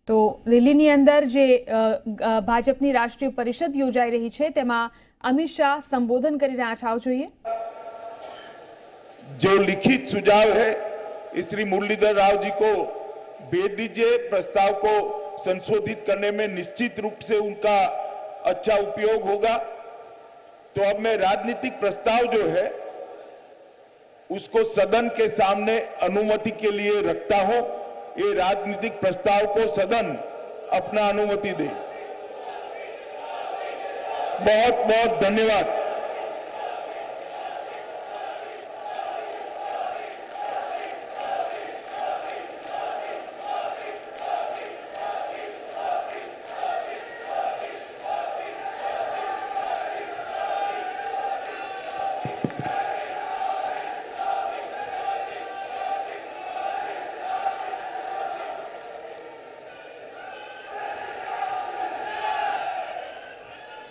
તો દિલ્હીની અંદર જે ભાજપની રાષ્ટ્રીય પરિષદ યોજાઈ રહી છે તેમાં અમિત શાહ સંબોધન કરી રહ્યા છે। આવો જોઈએ। जो लिखित सुझाव है श्री मुरलीधर राव जी को भेज दीजिए। प्रस्ताव को संशोधित करने में निश्चित रूप से उनका अच्छा उपयोग होगा। तो अब मैं राजनीतिक प्रस्ताव जो है उसको सदन के सामने अनुमति के लिए रखता हूं। ये राजनीतिक प्रस्ताव को सदन अपना अनुमति दे। बहुत बहुत धन्यवाद।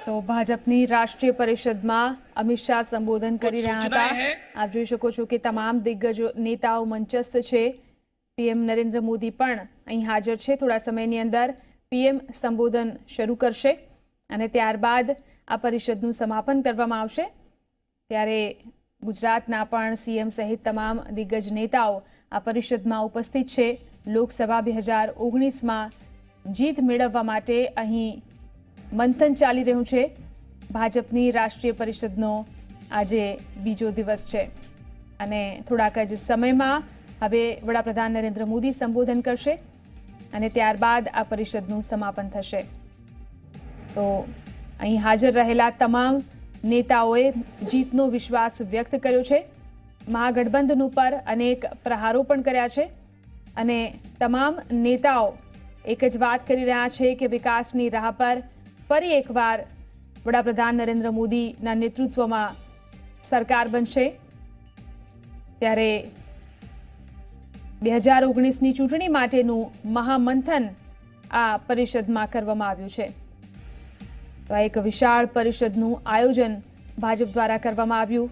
તો ભાજપની રાષ્ટ્રીય પરિષદમાં અમિત શાહ સંબોધન કરી રહ્યા હતા। આપ જોઈ શકો છો કે તમામ દિગ્ગજ નેતાઓ મંચસ્થ છે। પીએમ નરેન્દ્ર મોદી પણ અહીં હાજર છે। થોડા સમયની અંદર પીએમ સંબોધન શરૂ કરશે અને ત્યારબાદ આ પરિષદનું સમાપન કરવામાં આવશે। ત્યારે ગુજરાતના પણ સીએમ સહિત તમામ દિગ્ગજ નેતાઓ આ પરિષદમાં ઉપસ્થિત છે। લોકસભા 2019માં જીત મેળવવા માટે અહીં મંથન ચાલી રહ્યું છે। ભાજપની રાષ્ટ્રીય પરિષદનો આજે બીજો દિવસ છે અને થોડાક જ સમયમાં હવે વડાપ્રધાન નરેન્દ્ર મોદી સંબોધન કરશે અને ત્યારબાદ આ પરિષદનું સમાપન થશે। તો અહીં હાજર રહેલા તમામ નેતાઓએ જીતનો વિશ્વાસ વ્યક્ત કર્યો છે। મહાગઠબંધન ઉપર અનેક પ્રહારો પણ કર્યા છે અને તમામ નેતાઓ એક જ વાત કરી રહ્યા છે કે વિકાસની રાહ પર ફરી એકવાર વડાપ્રધાન નરેન્દ્ર મોદીના નેતૃત્વમાં સરકાર બનશે। ત્યારે 2019ની ચૂંટણી માટેનું મહામંથન આ પરિષદમાં કરવામાં આવ્યું છે। તો આ એક વિશાળ પરિષદનું આયોજન ભાજપ દ્વારા કરવામાં આવ્યું।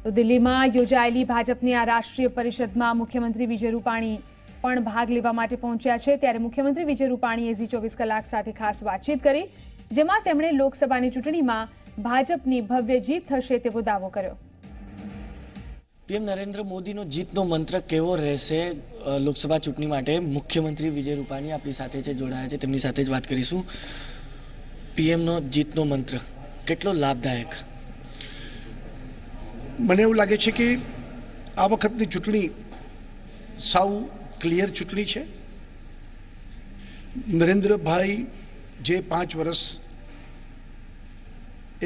તો દિલ્હીમાં યોજાયેલી ભાજપની આ રાષ્ટ્રીય પરિષદમાં મુખ્યમંત્રી વિજય રૂપાણી પણ ભાગ લેવા માટે પહોંચ્યા છે। ત્યારે મુખ્યમંત્રી વિજય રૂપાણીએ ઝી 24 કલાક સાથે ખાસ વાતચીત કરી, જેમાં તેમણે લોકસભાની ચૂંટણીમાં ભાજપની ભવ્ય જીત થશે તેવો દાવો કર્યો। પીએમ નરેન્દ્ર મોદીનો જીતનો મંત્ર કેવો રહેશે લોકસભા ચૂંટણી માટે? મુખ્યમંત્રી વિજય રૂપાણી આપણી સાથે છે, જોડાયા છે, તેમની સાથે જ વાત કરીશું। પીએમનો જીતનો મંત્ર કેટલો લાભદાયક? મને એવું લાગે છે કે આ વખતની ચૂંટણી સાવ ક્લિયર ચૂંટણી છે। નરેન્દ્રભાઈ જે 5 વર્ષ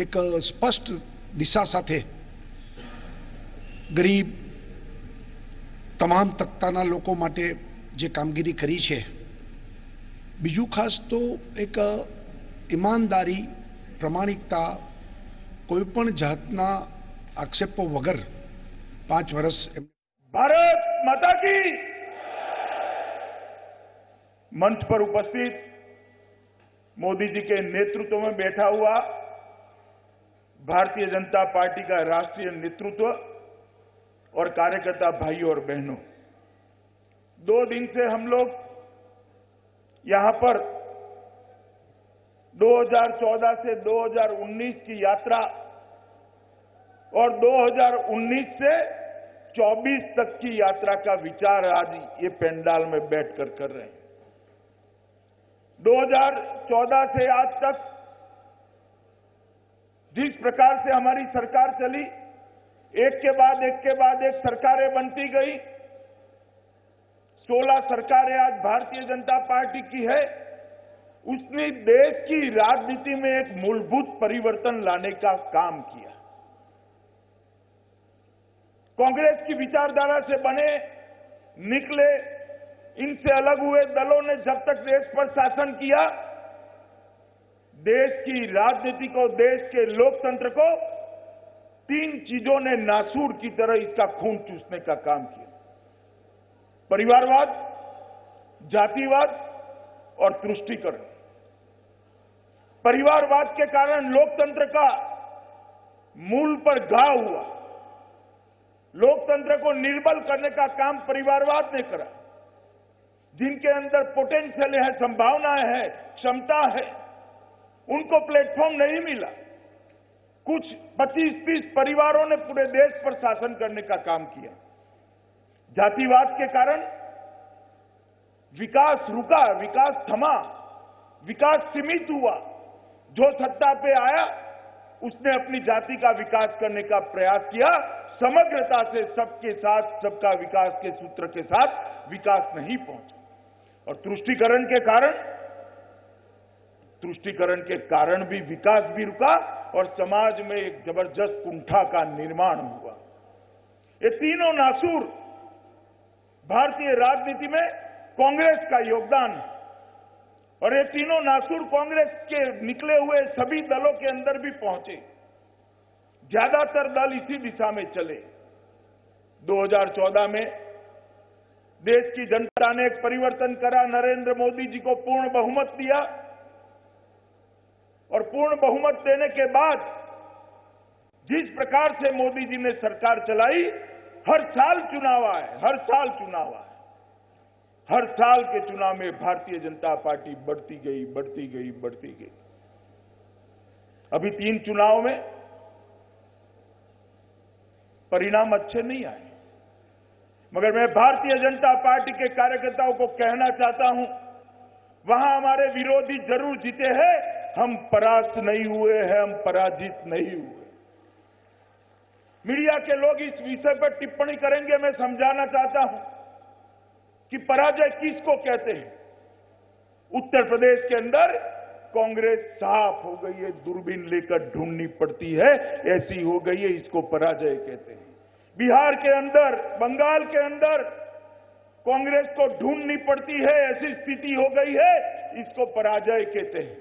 એક સ્પષ્ટ દિશા સાથે ગરીબ તમામ તબક્કાના લોકો માટે જે કામગીરી કરી છે, બીજું ખાસ તો એક ઈમાનદારી, પ્રમાણિકતા, કોઈપણ જાતના આક્ષેપો વગર 5 વર્ષ भारत माता की। मंच पर उपस्थित मोदी जी के नेतृत्व में बैठा हुआ भारतीय जनता पार्टी का राष्ट्रीय नेतृत्व और कार्यकर्ता भाइयों और बहनों, 2 दिन से हम लोग यहां पर 2014 से 2019 की यात्रा और 2019 से 24 तक की यात्रा का विचार आज ये पंडाल में बैठकर कर रहे हैं। 2014 से आज तक जिस प्रकार से हमारी सरकार चली, एक के बाद एक सरकारें बनती गई, 16 सरकारें आज भारतीय जनता पार्टी की है। उसने देश की राजनीति में एक मूलभूत परिवर्तन लाने का काम किया। कांग्रेस की विचारधारा से बने निकले, इनसे अलग हुए दलों ने जब तक देश पर शासन किया, देश की राजनीति को, देश के लोकतंत्र को 3 चीजों ने नासूर की तरह इसका खून चूसने का काम किया। परिवारवाद, जातिवाद और तुष्टीकरण। परिवारवाद के कारण लोकतंत्र का मूल पर घाव हुआ। लोकतंत्र को निर्बल करने का काम परिवारवाद ने करा। जिनके अंदर पोटेंशियल है, संभावनाएं है, क्षमता है, उनको प्लेटफॉर्म नहीं मिला। कुछ 25-30 परिवारों ने पूरे देश पर शासन करने का काम किया। जातिवाद के कारण विकास रुका, विकास थमा, विकास सीमित हुआ। जो सत्ता पे आया उसने अपनी जाति का विकास करने का प्रयास किया। समग्रता से सबके साथ, सबका विकास के सूत्र के साथ विकास नहीं पहुंचा। और तुष्टीकरण के कारण भी विकास भी रुका और समाज में एक जबरदस्त कुंठा का निर्माण हुआ। ये तीनों नासूर भारतीय राजनीति में कांग्रेस का योगदान है और ये तीनों नासूर कांग्रेस के निकले हुए सभी दलों के अंदर भी पहुंचे। ज्यादातर दल इसी दिशा में चले। 2014 में देश की जनता ने एक परिवर्तन करा, नरेंद्र मोदी जी को पूर्ण बहुमत दिया और पूर्ण बहुमत देने के बाद जिस प्रकार से मोदी जी ने सरकार चलाई, हर साल चुनाव आए, हर साल चुनाव आए। हर साल के चुनाव में भारतीय जनता पार्टी बढ़ती गई, बढ़ती गई, बढ़ती गई। अभी 3 चुनाव में परिणाम अच्छे नहीं आए, मगर मैं भारतीय जनता पार्टी के कार्यकर्ताओं को कहना चाहता हूं, वहां हमारे विरोधी जरूर जीते हैं, हम परास्त नहीं हुए हैं, हम पराजित नहीं हुए। मीडिया के लोग इस विषय पर टिप्पणी करेंगे, मैं समझाना चाहता हूं कि पराजय किसको कहते हैं। उत्तर प्रदेश के अंदर कांग्रेस साफ हो गई है, दूरबीन लेकर ढूंढनी पड़ती है, ऐसी हो गई है, इसको पराजय कहते हैं। बिहार के अंदर, बंगाल के अंदर कांग्रेस को ढूंढनी पड़ती है, ऐसी स्थिति हो गई है, इसको पराजय कहते हैं।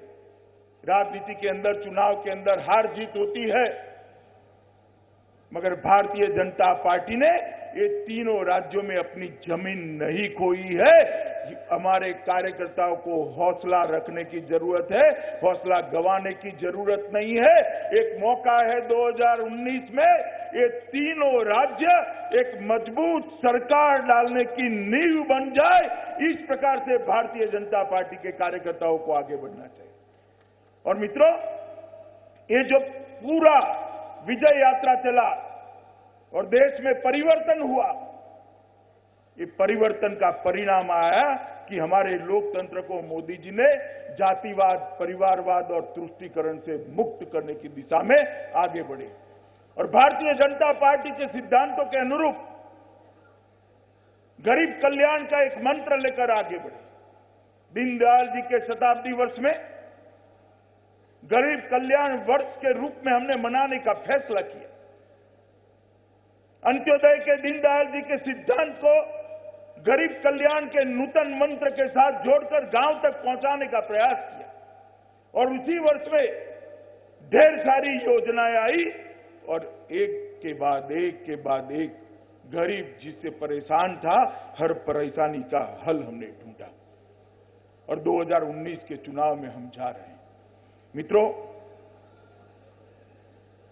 राजनीति के अंदर, चुनाव के अंदर हार जीत होती है, मगर भारतीय जनता पार्टी ने ये तीनों राज्यों में अपनी जमीन नहीं खोई है। हमारे कार्यकर्ताओं को हौसला रखने की जरूरत है, हौसला गंवाने की जरूरत नहीं है। एक मौका है 2019 में ये तीनों राज्य एक मजबूत सरकार डालने की नींव बन जाए। इस प्रकार से भारतीय जनता पार्टी के कार्यकर्ताओं को आगे बढ़ना चाहिए। और मित्रों, ये जो पूरा विजय यात्रा चला और देश में परिवर्तन हुआ, ये परिवर्तन का परिणाम आया कि हमारे लोकतंत्र को मोदी जी ने जातिवाद, परिवारवाद और तुष्टीकरण से मुक्त करने की दिशा में आगे बढ़े और भारतीय जनता पार्टी के सिद्धांतों के अनुरूप गरीब कल्याण का एक मंत्र लेकर आगे बढ़े। दीनदयाल जी के शताब्दी वर्ष में गरीब कल्याण वर्ष के रूप में हमने मनाने का फैसला किया। अंत्योदय के दीनदयाल जी के सिद्धांत को गरीब कल्याण के नूतन मंत्र के साथ जोड़कर गांव तक पहुंचाने का प्रयास किया और उसी वर्ष में ढेर सारी योजनाएं आई और एक के बाद एक गरीब जिससे परेशान था, हर परेशानी का हल हमने ढूंढा और 2019 के चुनाव में हम जा रहे हैं। मित्रों,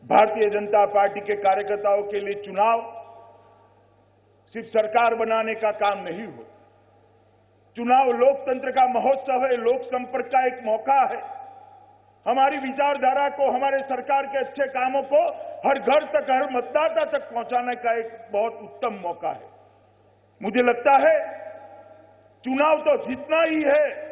भारतीय जनता पार्टी के कार्यकर्ताओं के लिए चुनाव सिर्फ सरकार बनाने का काम नहीं हो। चुनाव लोकतंत्र का महोत्सव है, लोक संपर्क का एक मौका है। हमारी विचारधारा को, हमारे सरकार के अच्छे कामों को हर घर तक, हर मतदाता तक पहुंचाने का एक बहुत उत्तम मौका है। मुझे लगता है चुनाव तो जीतना ही है,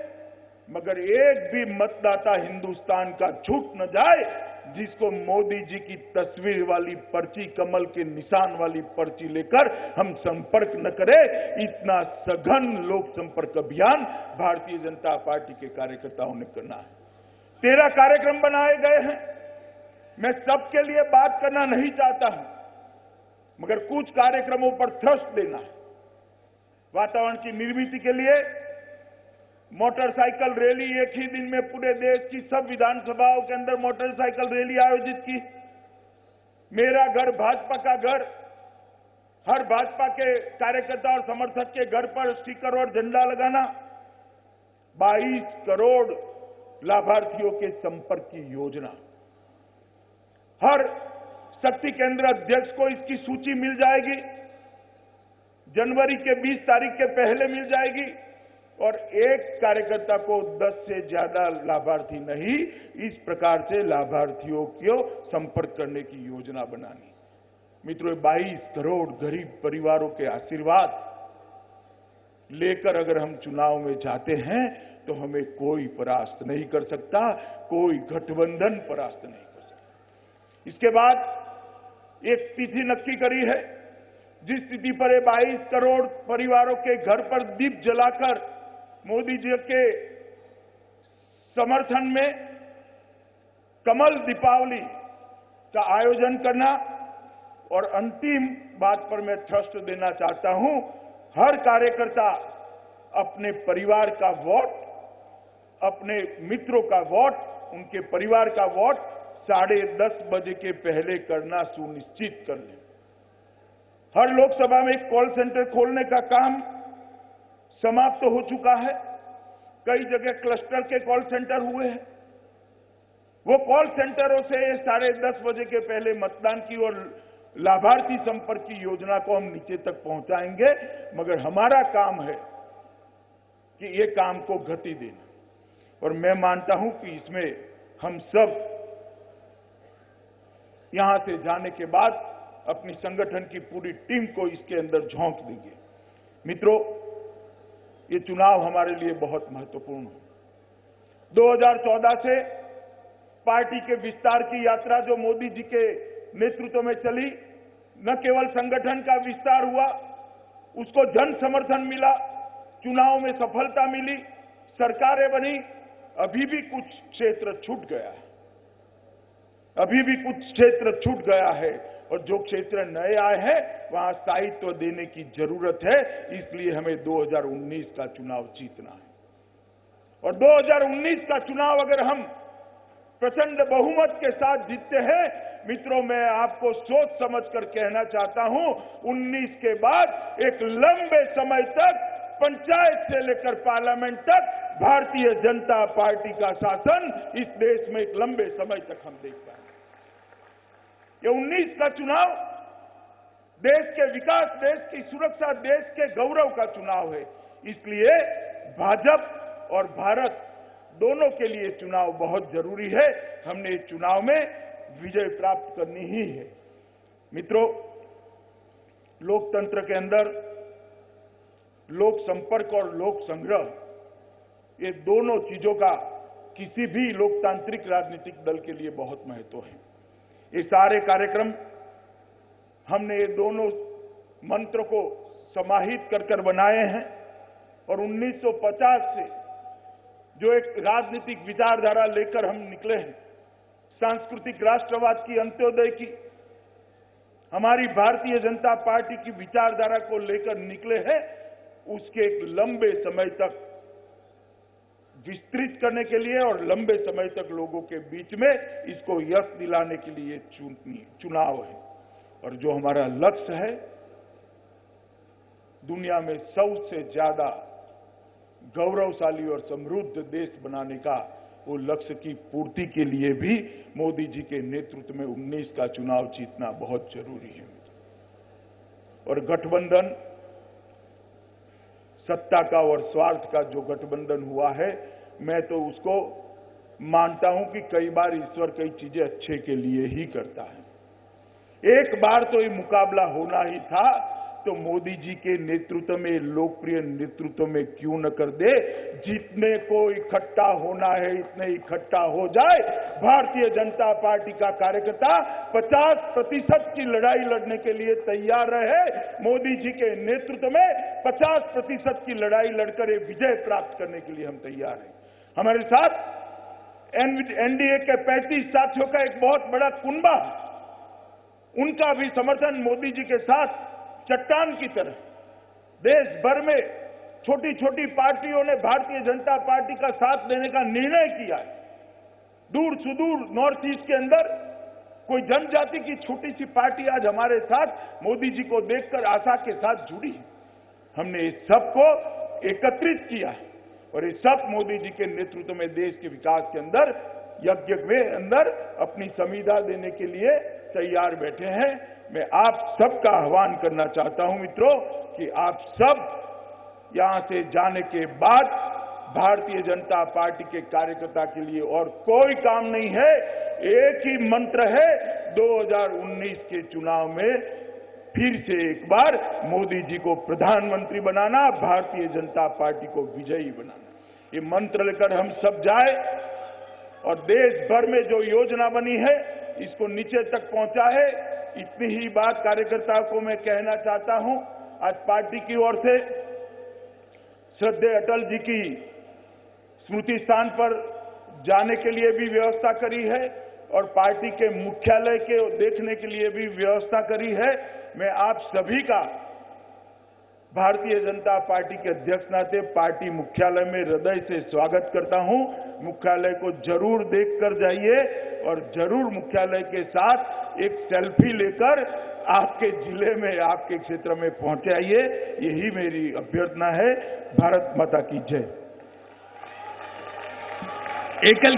मगर एक भी मतदाता हिंदुस्तान का छूट न जाए जिसको मोदी जी की तस्वीर वाली पर्ची, कमल के निशान वाली पर्ची लेकर हम संपर्क न करें। इतना सघन लोक संपर्क अभियान भारतीय जनता पार्टी के कार्यकर्ताओं ने करना है। 13 कार्यक्रम बनाए गए हैं। मैं सबके लिए बात करना नहीं चाहता हूं, मगर कुछ कार्यक्रमों पर थ्रस्ट देना है। वातावरण की निर्मिति के लिए मोटरसाइकिल रैली एक ही दिन में पूरे देश की सब विधानसभाओं के अंदर मोटरसाइकिल रैली आयोजित की। मेरा घर भाजपा का घर, हर भाजपा के कार्यकर्ता और समर्थक के घर पर स्टिकर और झंडा लगाना, 22 करोड़ लाभार्थियों के संपर्क की योजना। हर शक्ति केंद्र अध्यक्ष को इसकी सूची मिल जाएगी, जनवरी के 20 तारीख के पहले मिल जाएगी। और एक कार्यकर्ता को 10 से ज्यादा लाभार्थी नहीं, इस प्रकार से लाभार्थियों को संपर्क करने की योजना बनानी। मित्रों, 22 करोड़ गरीब परिवारों के आशीर्वाद लेकर अगर हम चुनाव में जाते हैं तो हमें कोई परास्त नहीं कर सकता, कोई गठबंधन परास्त नहीं कर सकता। इसके बाद एक तिथि नक्की करी है, जिस तिथि पर ये 22 करोड़ परिवारों के घर पर दीप जलाकर मोदी जी के समर्थन में कमल दीपावली का आयोजन करना। और अंतिम बात पर मैं ट्रस्ट देना चाहता हूं, हर कार्यकर्ता अपने परिवार का वोट, अपने मित्रों का वोट, उनके परिवार का वोट 10:30 बजे के पहले करना सुनिश्चित कर ले। हर लोकसभा में एक कॉल सेंटर खोलने का काम समाप्त हो चुका है। कई जगह क्लस्टर के कॉल सेंटर हुए हैं। वो कॉल सेंटरों से 10:30 बजे के पहले मतदान की और लाभार्थी संपर्क की योजना को हम नीचे तक पहुंचाएंगे, मगर हमारा काम है कि ये काम को गति देना। और मैं मानता हूं कि इसमें हम सब यहां से जाने के बाद अपनी संगठन की पूरी टीम को इसके अंदर झोंक देंगे। मित्रों, ये चुनाव हमारे लिए बहुत महत्वपूर्ण है। 2014 से पार्टी के विस्तार की यात्रा जो मोदी जी के नेतृत्व में चली, न केवल संगठन का विस्तार हुआ, उसको जन समर्थन मिला, चुनाव में सफलता मिली, सरकारें बनी। अभी भी कुछ क्षेत्र छूट गया है, अभी भी कुछ क्षेत्र छूट गया है, और जो क्षेत्र नए आए हैं वहां स्थायित्व देने की जरूरत है। इसलिए हमें 2019 का चुनाव जीतना है। और 2019 का चुनाव अगर हम प्रचंड बहुमत के साथ जीतते हैं, मित्रों, मैं आपको सोच समझकर कहना चाहता हूं, 19 के बाद एक लंबे समय तक पंचायत से लेकर पार्लियामेंट तक भारतीय जनता पार्टी का शासन इस देश में एक लंबे समय तक हम देख पाएंगे। ये 19 का चुनाव देश के विकास, देश की सुरक्षा, देश के गौरव का चुनाव है। इसलिए भाजपा और भारत दोनों के लिए चुनाव बहुत जरूरी है। हमने इस चुनाव में विजय प्राप्त करनी ही है। मित्रों, लोकतंत्र के अंदर लोक संपर्क और लोक संग्रह, ये दोनों चीजों का किसी भी लोकतांत्रिक राजनीतिक दल के लिए बहुत महत्व है। ये सारे कार्यक्रम हमने ये दोनों मंत्र को समाहित कर बनाए हैं। और 1950 से जो एक राजनीतिक विचारधारा लेकर हम निकले हैं, सांस्कृतिक राष्ट्रवाद की, अंत्योदय की, हमारी भारतीय जनता पार्टी की विचारधारा को लेकर निकले हैं, उसके एक लंबे समय तक विस्तृत करने के लिए और लंबे समय तक लोगों के बीच में इसको यश दिलाने के लिए चुनाव है। और जो हमारा लक्ष्य है, दुनिया में सबसे ज्यादा गौरवशाली और समृद्ध देश बनाने का, वो लक्ष्य की पूर्ति के लिए भी मोदी जी के नेतृत्व में 19 का चुनाव जीतना बहुत जरूरी है। और गठबंधन, सत्ता का और स्वार्थ का जो गठबंधन हुआ है, मैं तो उसको मानता हूं कि कई बार ईश्वर कई चीजें अच्छे के लिए ही करता है। एक बार तो ये मुकाबला होना ही था, तो मोदी जी के नेतृत्व में, लोकप्रिय नेतृत्व में क्यों न कर दे। जितने को इकट्ठा होना है इतने इकट्ठा हो जाए। भारतीय जनता पार्टी का कार्यकर्ता 50% की लड़ाई लड़ने के लिए तैयार रहे। मोदी जी के नेतृत्व में 50% की लड़ाई लड़कर एक विजय प्राप्त करने के लिए हम तैयार हैं। हमारे साथ एनडीए के 35 साथियों का एक बहुत बड़ा कुनबा, उनका भी समर्थन मोदी जी के साथ चट्टान की तरह देश भर में छोटी छोटी पार्टियों ने भारतीय जनता पार्टी का साथ देने का निर्णय किया है। दूर सुदूर नॉर्थ ईस्ट के अंदर कोई जनजाति की छोटी सी पार्टी आज हमारे साथ मोदी जी को देखकर आशा के साथ जुड़ी है। हमने इस सबको एकत्रित किया है और ये सब मोदी जी के नेतृत्व में देश के विकास के अंदर, यज्ञ में अंदर अपनी संविदा देने के लिए तैयार बैठे हैं। मैं आप सबका आह्वान करना चाहता हूं मित्रों कि आप सब यहां से जाने के बाद भारतीय जनता पार्टी के कार्यकर्ता के लिए और कोई काम नहीं है। एक ही मंत्र है, 2019 के चुनाव में फिर से एक बार मोदी जी को प्रधानमंत्री बनाना, भारतीय जनता पार्टी को विजयी बनाना। ये मंत्र लेकर हम सब जाए और देश भर में जो योजना बनी है इसको नीचे तक पहुंचाए। इतनी ही बात कार्यकर्ताओं को मैं कहना चाहता हूं। आज पार्टी की ओर से श्रद्धेय अटल जी की स्मृति स्थान पर जाने के लिए भी व्यवस्था करी है और पार्टी के मुख्यालय के देखने के लिए भी व्यवस्था करी है। मैं आप सभी का भारतीय जनता पार्टी के अध्यक्ष नाते पार्टी मुख्यालय में हृदय से स्वागत करता हूं। मुख्यालय को जरूर देखकर जाइए और जरूर मुख्यालय के साथ एक सेल्फी लेकर आपके जिले में, आपके क्षेत्र में पहुंचे आइए। यही मेरी अभ्यर्थना है। भारत माता की जय। एकल